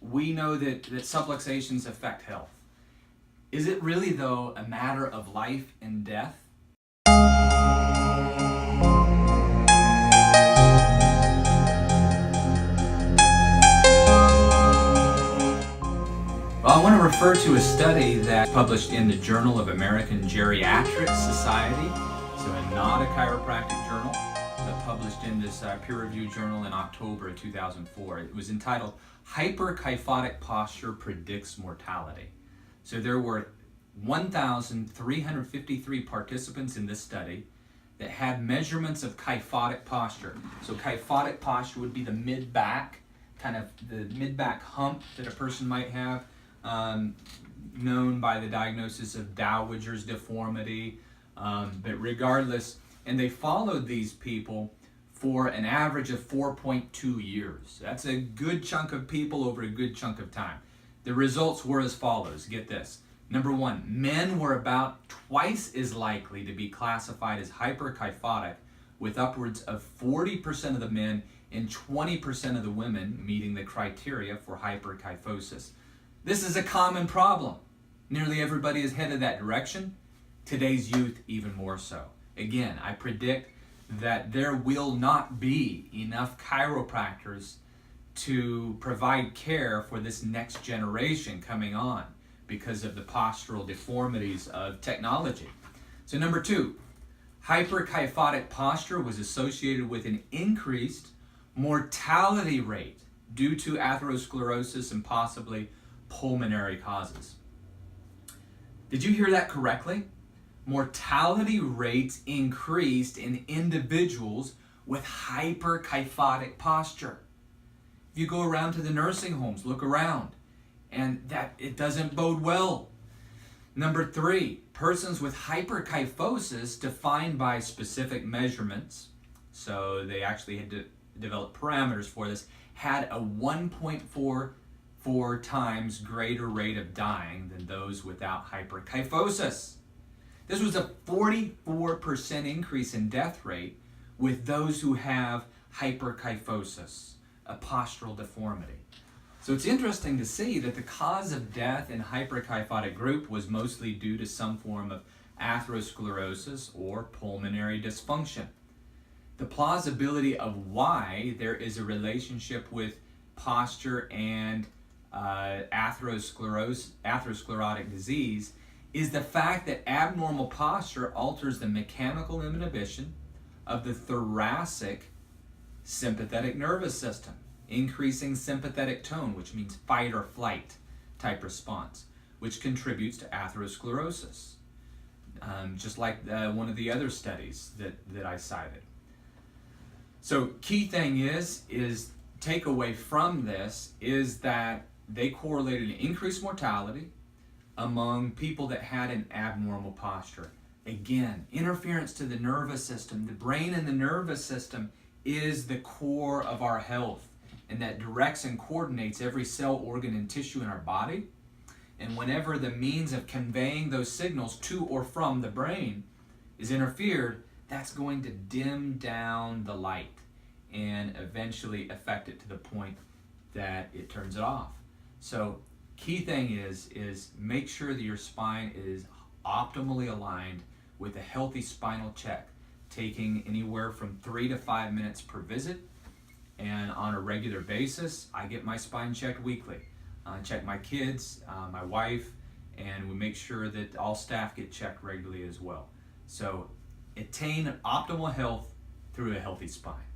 we know that subluxations affect health. Is it really, though, a matter of life and death? Well, I want to refer to a study that's published in the Journal of American Geriatric Society, so not a chiropractic journal, but published in this peer-reviewed journal in October of 2004. It was entitled Hyperkyphotic Posture Predicts Mortality. So there were 1,353 participants in this study that had measurements of kyphotic posture. So kyphotic posture would be the mid-back, kind of the mid-back hump that a person might have, known by the diagnosis of Dowager's deformity. But regardless, and they followed these people for an average of 4.2 years. That's a good chunk of people over a good chunk of time. The results were as follows. Get this. Number one, men were about twice as likely to be classified as hyperkyphotic, with upwards of 40% of the men and 20% of the women meeting the criteria for hyperkyphosis. This is a common problem. Nearly everybody is headed that direction. Today's youth even more so. Again, I predict that there will not be enough chiropractors to provide care for this next generation coming on because of the postural deformities of technology. So number two, hyperkyphotic posture was associated with an increased mortality rate due to atherosclerosis and possibly pulmonary causes. Did you hear that correctly? Mortality rates increased in individuals with hyperkyphotic posture. If you go around to the nursing homes, look around, and that it doesn't bode well. Number three, persons with hyperkyphosis defined by specific measurements, so they actually had to develop parameters for this, had a 1.44 times greater rate of dying than those without hyperkyphosis. This was a 44% increase in death rate with those who have hyperkyphosis, a postural deformity. So it's interesting to see that the cause of death in hyperkyphotic group was mostly due to some form of atherosclerosis or pulmonary dysfunction. The plausibility of why there is a relationship with posture and atherosclerotic disease is the fact that abnormal posture alters the mechanical inhibition of the thoracic sympathetic nervous system, increasing sympathetic tone, which means fight or flight type response, which contributes to atherosclerosis, just like one of the other studies that I cited. So key thing is takeaway from this is that they correlated an increased mortality among people that had an abnormal posture. Again, interference to the nervous system. The brain and the nervous system is the core of our health, and that directs and coordinates every cell, organ, and tissue in our body. And whenever the means of conveying those signals to or from the brain is interfered, that's going to dim down the light and eventually affect it to the point that it turns it off. So key thing is make sure that your spine is optimally aligned with a healthy spinal check, taking anywhere from 3 to 5 minutes per visit. And on a regular basis, I get my spine checked weekly. I check my kids, my wife, and we make sure that all staff get checked regularly as well. So attain optimal health through a healthy spine.